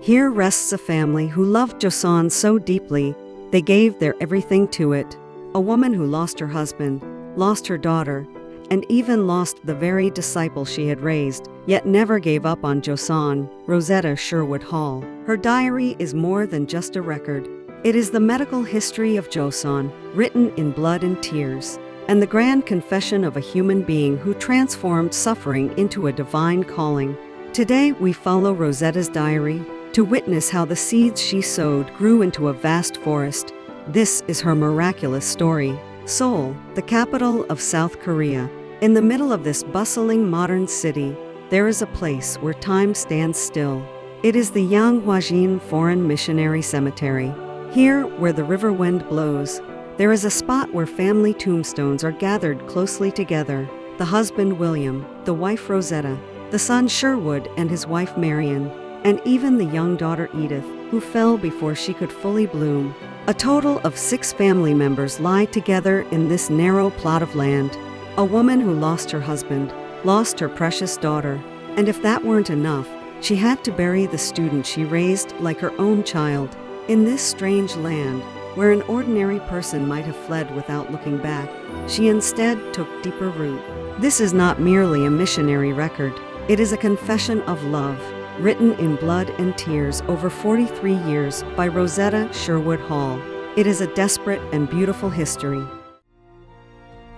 Here rests a family who loved Joseon so deeply, they gave their everything to it. A woman who lost her husband, lost her daughter, and even lost the very disciple she had raised, yet never gave up on Joseon, Rosetta Sherwood Hall. Her diary is more than just a record. It is the medical history of Joseon, written in blood and tears, and the grand confession of a human being who transformed suffering into a divine calling. Today we follow Rosetta's diary to witness how the seeds she sowed grew into a vast forest. This is her miraculous story. Seoul, the capital of South Korea. In the middle of this bustling modern city, there is a place where time stands still. It is the Yanghwajin Foreign Missionary Cemetery. Here, where the river wind blows, there is a spot where family tombstones are gathered closely together. The husband William, the wife Rosetta, the son Sherwood and his wife Marion, and even the young daughter Edith, who fell before she could fully bloom. A total of 6 family members lie together in this narrow plot of land. A woman who lost her husband, lost her precious daughter, and if that weren't enough, she had to bury the student she raised like her own child. In this strange land, where an ordinary person might have fled without looking back, she instead took deeper root. This is not merely a missionary record, it is a confession of love, written in blood and tears over 43 years by Rosetta Sherwood Hall. It is a desperate and beautiful history.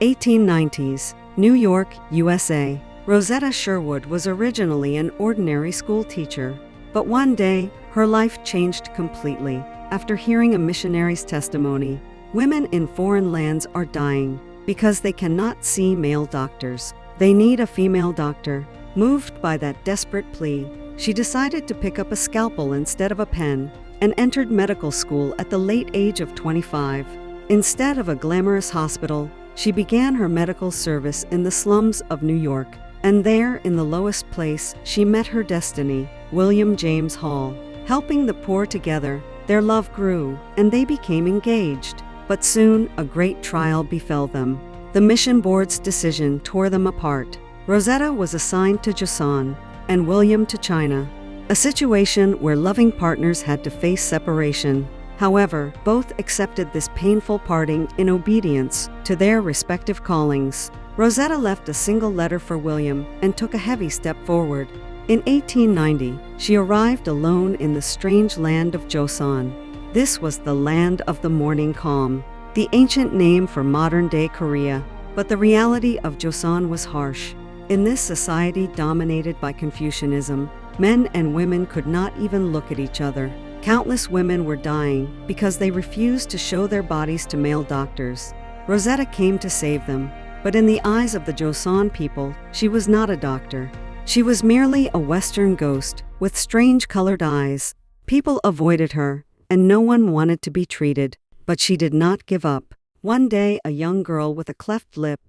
1890s, New York, USA. Rosetta Sherwood was originally an ordinary school teacher, but one day, her life changed completely. After hearing a missionary's testimony, women in foreign lands are dying because they cannot see male doctors. They need a female doctor. Moved by that desperate plea, she decided to pick up a scalpel instead of a pen and entered medical school at the late age of 25. Instead of a glamorous hospital, she began her medical service in the slums of New York, and there, in the lowest place, she met her destiny, William James Hall. Helping the poor together, their love grew, and they became engaged. But soon, a great trial befell them. The mission board's decision tore them apart. Rosetta was assigned to Joseon, and William to China, a situation where loving partners had to face separation. However, both accepted this painful parting in obedience to their respective callings. Rosetta left a single letter for William and took a heavy step forward. In 1890, she arrived alone in the strange land of Joseon. This was the land of the morning calm, the ancient name for modern-day Korea. But the reality of Joseon was harsh. In this society dominated by Confucianism, men and women could not even look at each other. Countless women were dying because they refused to show their bodies to male doctors. Rosetta came to save them, but in the eyes of the Joseon people, she was not a doctor. She was merely a Western ghost with strange colored eyes. People avoided her, and no one wanted to be treated, but she did not give up. One day, a young girl with a cleft lip,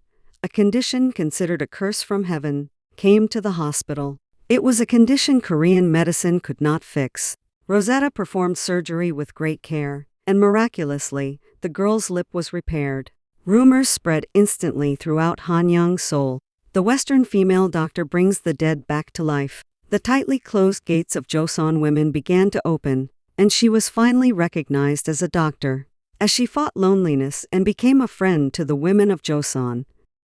a condition considered a curse from heaven, came to the hospital. It was a condition Korean medicine could not fix. Rosetta performed surgery with great care, and miraculously, the girl's lip was repaired. Rumors spread instantly throughout Hanyang, Seoul. The Western female doctor brings the dead back to life. The tightly closed gates of Joseon women began to open, and she was finally recognized as a doctor. As she fought loneliness and became a friend to the women of Joseon,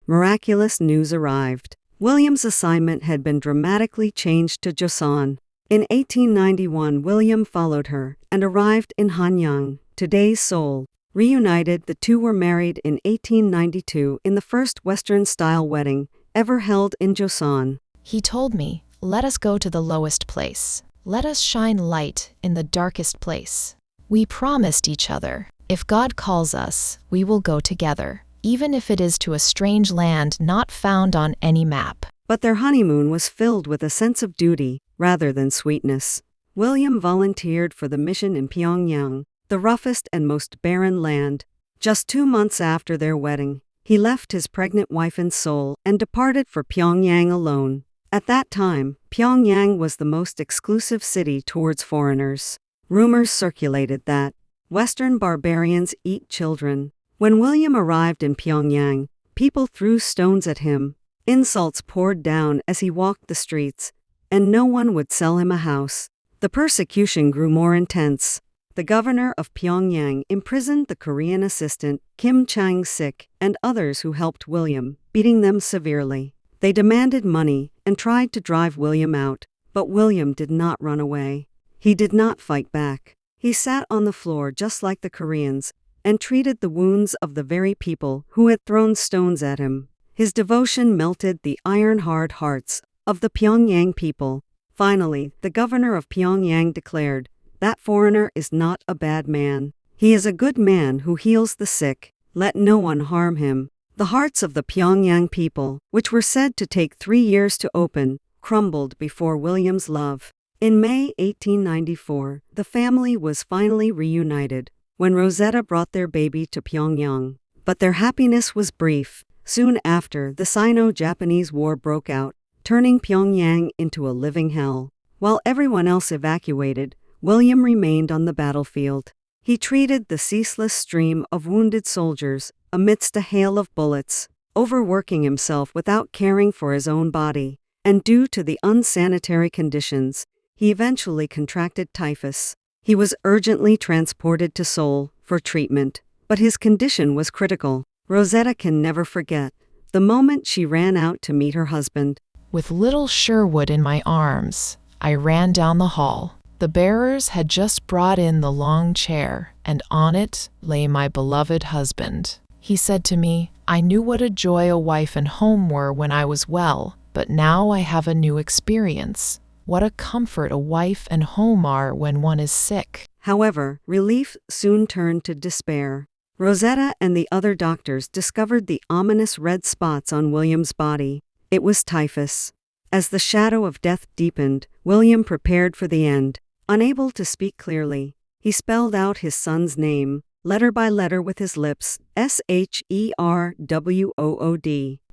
miraculous news arrived. William's assignment had been dramatically changed to Joseon. In 1891, William followed her and arrived in Hanyang, today's Seoul. Reunited, the two were married in 1892 in the first Western-style wedding ever held in Joseon. He told me, "Let us go to the lowest place. Let us shine light in the darkest place." We promised each other, if God calls us, we will go together, even if it is to a strange land not found on any map. But their honeymoon was filled with a sense of duty rather than sweetness. William volunteered for the mission in Pyongyang, the roughest and most barren land. Just 2 months after their wedding, he left his pregnant wife in Seoul and departed for Pyongyang alone. At that time, Pyongyang was the most exclusive city towards foreigners. Rumors circulated that Western barbarians eat children. When William arrived in Pyongyang, people threw stones at him. Insults poured down as he walked the streets, and no one would sell him a house. The The persecution grew more intense. The governor of Pyongyang imprisoned the Korean assistant, Kim Chang-sik, and others who helped William, beating them severely. They demanded money and tried to drive William out, but William did not run away. He did not fight back. He sat on the floor just like the Koreans and treated the wounds of the very people who had thrown stones at him. His devotion melted the iron-hard hearts of the Pyongyang people. Finally, the governor of Pyongyang declared, "That foreigner is not a bad man. He is a good man who heals the sick. Let no one harm him." The hearts of the Pyongyang people, which were said to take 3 years to open, crumbled before William's love. In May 1894, the family was finally reunited when Rosetta brought their baby to Pyongyang. But their happiness was brief. Soon after, the Sino-Japanese War broke out, turning Pyongyang into a living hell. While everyone else evacuated, William remained on the battlefield. He treated the ceaseless stream of wounded soldiers amidst a hail of bullets, overworking himself without caring for his own body, and due to the unsanitary conditions, he eventually contracted typhus. He was urgently transported to Seoul for treatment, but his condition was critical. Rosetta can never forget the moment she ran out to meet her husband. With little Sherwood in my arms, I ran down the hall. The bearers had just brought in the long chair, and on it lay my beloved husband. He said to me, "I knew what a joy a wife and home were when I was well, but now I have a new experience. What a comfort a wife and home are when one is sick." However, relief soon turned to despair. Rosetta and the other doctors discovered the ominous red spots on William's body. It was typhus. As the shadow of death deepened, William prepared for the end. Unable to speak clearly, he spelled out his son's name, letter by letter with his lips, Sherwood.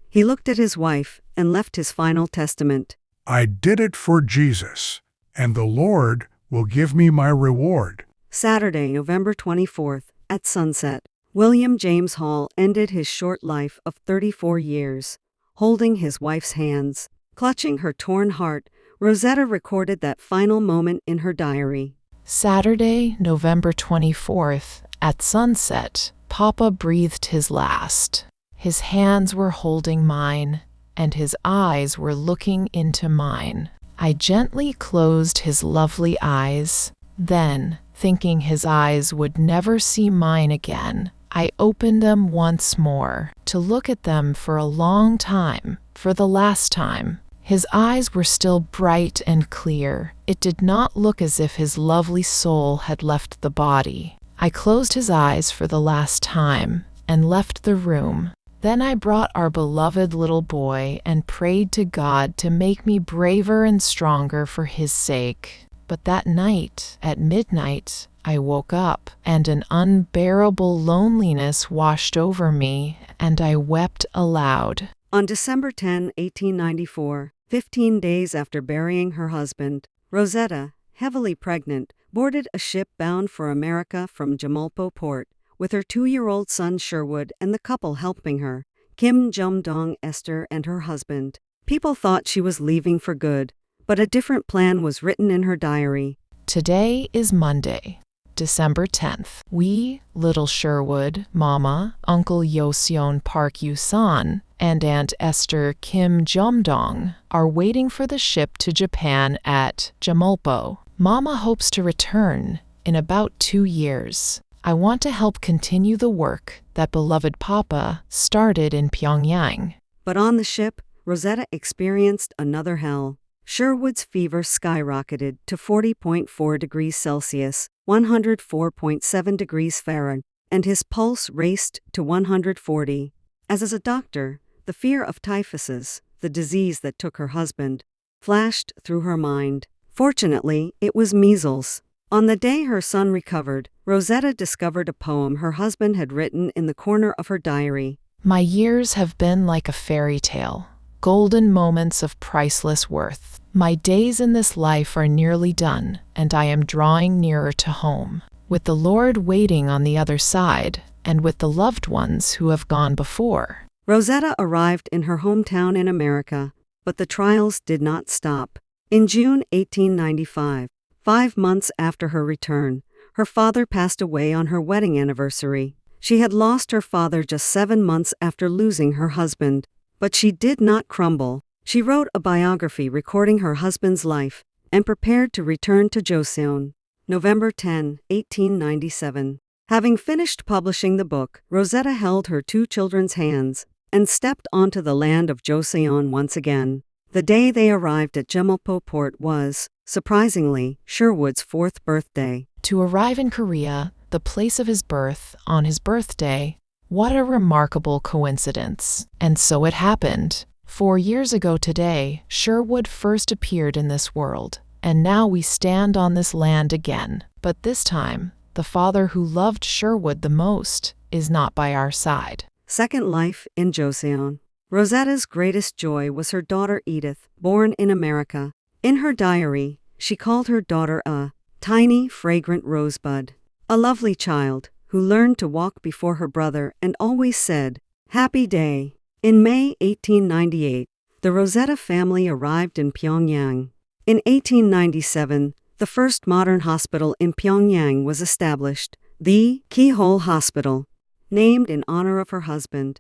He looked at his wife and left his final testament. "I did it for Jesus, and the Lord will give me my reward." Saturday, November 24th, at sunset, William James Hall ended his short life of 34 years. Holding his wife's hands, clutching her torn heart, Rosetta recorded that final moment in her diary. Saturday, November 24th, at sunset, Papa breathed his last. His hands were holding mine, and his eyes were looking into mine. I gently closed his lovely eyes. Then, thinking his eyes would never see mine again, I opened them once more, to look at them for a long time, for the last time. His eyes were still bright and clear. It did not look as if his lovely soul had left the body. I closed his eyes for the last time, and left the room. Then I brought our beloved little boy and prayed to God to make me braver and stronger for his sake. But that night, at midnight, I woke up, and an unbearable loneliness washed over me, and I wept aloud. On December 10, 1894, 15 days after burying her husband, Rosetta, heavily pregnant, boarded a ship bound for America from Jamulpo port, with her 2-year-old son Sherwood and the couple helping her, Kim Jum-dong, Esther, and her husband. People thought she was leaving for good, but a different plan was written in her diary. Today is Monday, December 10th. We, little Sherwood, Mama, Uncle Joseon Park Yusan, and Aunt Esther Kim Jum-dong are waiting for the ship to Japan at Jamulpo. Mama hopes to return in about 2 years. I want to help continue the work that beloved Papa started in Pyongyang. But on the ship, Rosetta experienced another hell. Sherwood's fever skyrocketed to 40.4 degrees Celsius, 104.7 degrees Fahrenheit, and his pulse raced to 140. As a doctor, the fear of typhuses, the disease that took her husband, flashed through her mind. Fortunately, it was measles. On the day her son recovered, Rosetta discovered a poem her husband had written in the corner of her diary. My years have been like a fairy tale, golden moments of priceless worth. My days in this life are nearly done, and I am drawing nearer to home, with the Lord waiting on the other side, and with the loved ones who have gone before. Rosetta arrived in her hometown in America, but the trials did not stop. In June 1895, 5 months after her return, her father passed away on her wedding anniversary. She had lost her father just 7 months after losing her husband. But she did not crumble. She wrote a biography recording her husband's life and prepared to return to Joseon. November 10, 1897. Having finished publishing the book, Rosetta held her 2 children's hands and stepped onto the land of Joseon once again. The day they arrived at Jeomulpo port was, surprisingly, Sherwood's 4th birthday. To arrive in Korea, the place of his birth, on his birthday, what a remarkable coincidence. And so it happened. 4 years ago today, Sherwood first appeared in this world, and now we stand on this land again. But this time, the father who loved Sherwood the most is not by our side. Second life in Joseon. Rosetta's greatest joy was her daughter Edith, born in America. In her diary, she called her daughter a tiny, fragrant rosebud, a lovely child who learned to walk before her brother and always said, "Happy day." In May 1898, the Rosetta family arrived in Pyongyang. In 1897, the first modern hospital in Pyongyang was established, the Keyhole Hospital, named in honor of her husband.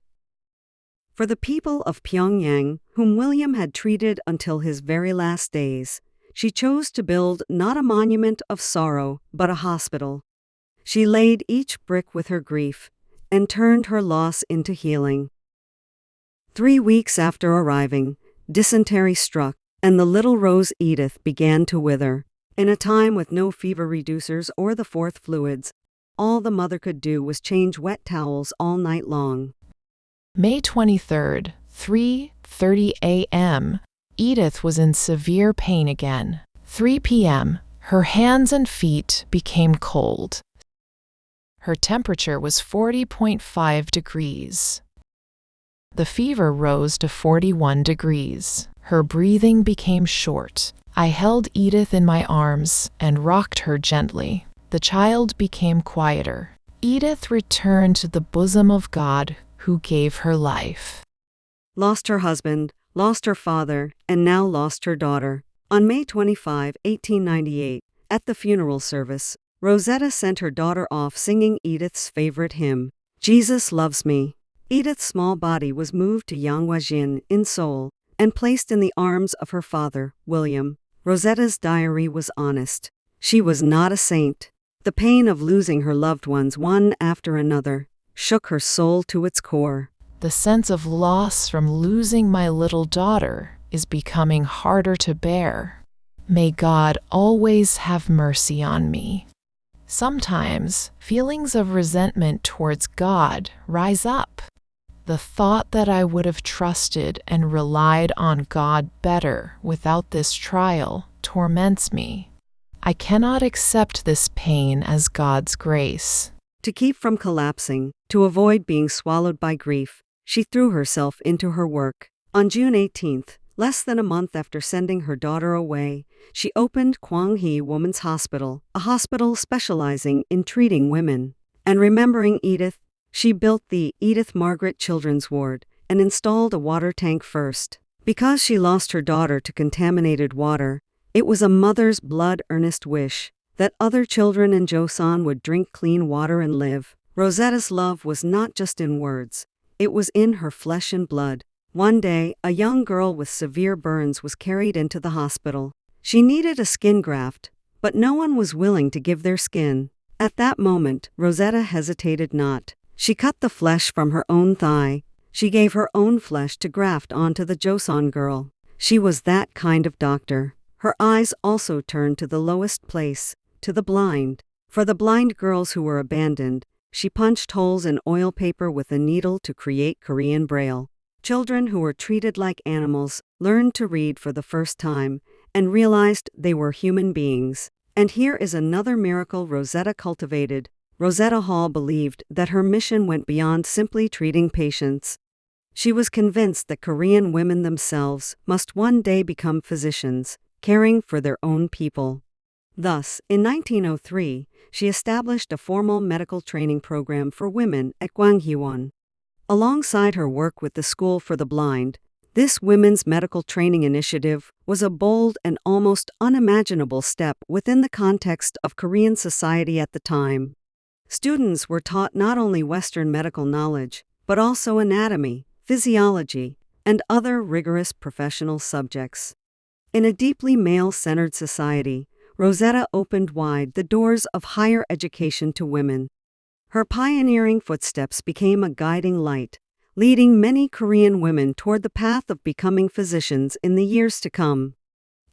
For the people of Pyongyang, whom William had treated until his very last days, she chose to build not a monument of sorrow, but a hospital. She laid each brick with her grief and turned her loss into healing. 3 weeks after arriving, dysentery struck, and the little rose Edith began to wither. In a time with no fever reducers or the 4th fluids, all the mother could do was change wet towels all night long. May 23rd, 3:30 a.m., Edith was in severe pain again. 3 p.m., her hands and feet became cold. Her temperature was 40.5 degrees. The fever rose to 41 degrees. Her breathing became short. I held Edith in my arms and rocked her gently. The child became quieter. Edith returned to the bosom of God, who gave her life. Lost her husband, lost her father, and now lost her daughter. On May 25, 1898, at the funeral service, Rosetta sent her daughter off singing Edith's favorite hymn, "Jesus Loves Me." Edith's small body was moved to Yangwajin in Seoul and placed in the arms of her father, William. Rosetta's diary was honest. She was not a saint. The pain of losing her loved ones one after another shook her soul to its core. The sense of loss from losing my little daughter is becoming harder to bear. May God always have mercy on me. Sometimes feelings of resentment towards God rise up. The thought that I would have trusted and relied on God better without this trial torments me. I cannot accept this pain as God's grace. To keep from collapsing, to avoid being swallowed by grief, she threw herself into her work. On June 18th, less than a month after sending her daughter away, she opened Kwanghi Women's Hospital, a hospital specializing in treating women. And remembering Edith, she built the Edith Margaret Children's Ward and installed a water tank first. Because she lost her daughter to contaminated water, it was a mother's blood-earnest wish that other children in Joseon would drink clean water and live. Rosetta's love was not just in words, it was in her flesh and blood. One day, a young girl with severe burns was carried into the hospital. She needed a skin graft, but no one was willing to give their skin. At that moment, Rosetta hesitated not. She cut the flesh from her own thigh. She gave her own flesh to graft onto the Joseon girl. She was that kind of doctor. Her eyes also turned to the lowest place, to the blind. For the blind girls who were abandoned, she punched holes in oil paper with a needle to create Korean Braille. Children who were treated like animals learned to read for the first time and realized they were human beings. And here is another miracle Rosetta cultivated. Rosetta Hall believed that her mission went beyond simply treating patients. She was convinced that Korean women themselves must one day become physicians, caring for their own people. Thus, in 1903, she established a formal medical training program for women at Gwanghewon. Alongside her work with the School for the Blind, This women's medical training initiative was a bold and almost unimaginable step within the context of Korean society at the time. Students were taught not only Western medical knowledge, but also anatomy, physiology, and other rigorous professional subjects. In a deeply male-centered society, Rosetta opened wide the doors of higher education to women. Her pioneering footsteps became a guiding light, leading many Korean women toward the path of becoming physicians in the years to come.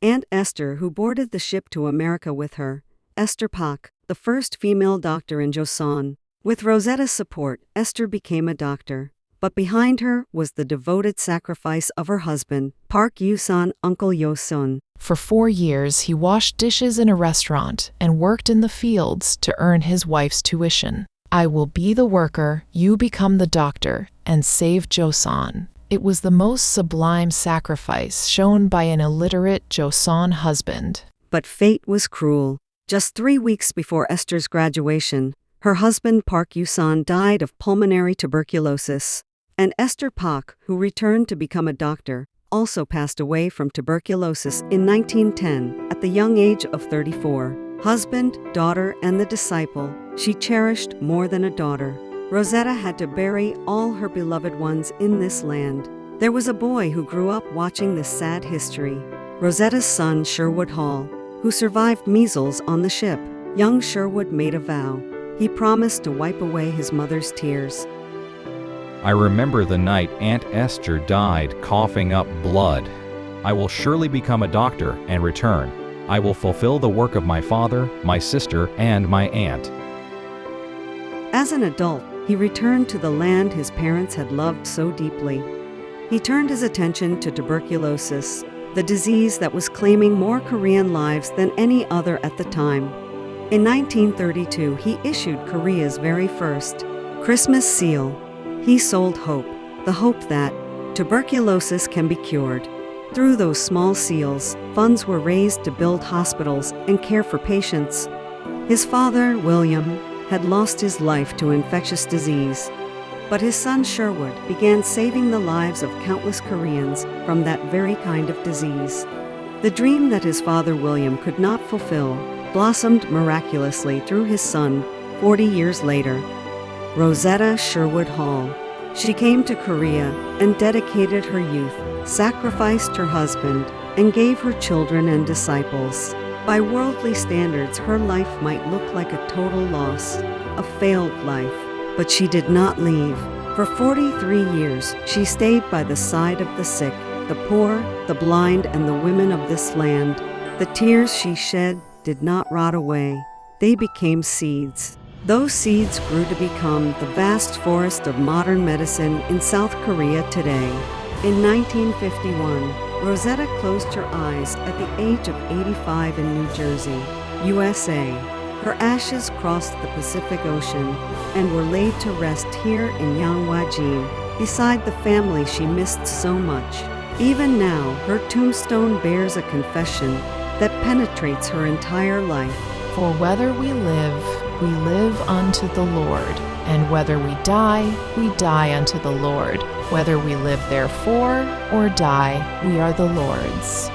Aunt Esther, who boarded the ship to America with her, Esther Pak, the first female doctor in Joseon. With Rosetta's support, Esther became a doctor. But behind her was the devoted sacrifice of her husband, Park Yusan, Uncle Yosun. For 4 years, he washed dishes in a restaurant and worked in the fields to earn his wife's tuition. I will be the worker, you become the doctor, and save Joseon. It was the most sublime sacrifice shown by an illiterate Joseon husband. But fate was cruel. Just 3 weeks before Esther's graduation, her husband Park Yusan died of pulmonary tuberculosis. And Esther Pak, who returned to become a doctor, also passed away from tuberculosis in 1910 at the young age of 34. Husband, daughter, and the disciple she cherished more than a daughter. Rosetta had to bury all her beloved ones in this land. There was a boy who grew up watching this sad history. Rosetta's son, Sherwood Hall, who survived measles on the ship. Young Sherwood made a vow. He promised to wipe away his mother's tears. I remember the night Aunt Esther died coughing up blood. I will surely become a doctor and return. I will fulfill the work of my father, my sister, and my aunt. As an adult, he returned to the land his parents had loved so deeply. He turned his attention to tuberculosis, the disease that was claiming more Korean lives than any other at the time. In 1932, he issued Korea's very first Christmas seal. He sold hope, the hope that tuberculosis can be cured. Through those small seals, funds were raised to build hospitals and care for patients. His father, William, had lost his life to infectious disease, but his son Sherwood began saving the lives of countless Koreans from that very kind of disease. The dream that his father William could not fulfill blossomed miraculously through his son 40 years later. Rosetta Sherwood Hall. She came to Korea and dedicated her youth, sacrificed her husband, and gave her children and disciples. By worldly standards, her life might look like a total loss, a failed life. But she did not leave. For 43 years, she stayed by the side of the sick, the poor, the blind, and the women of this land. The tears she shed did not rot away. They became seeds. Those seeds grew to become the vast forest of modern medicine in South Korea today. In 1951, Rosetta closed her eyes at the age of 85 in New Jersey, USA. Her ashes crossed the Pacific Ocean and were laid to rest here in Yangwajin, beside the family she missed so much. Even now, her tombstone bears a confession that penetrates her entire life. For whether we live unto the Lord, and whether we die unto the Lord. Whether we live therefore or die, we are the Lord's.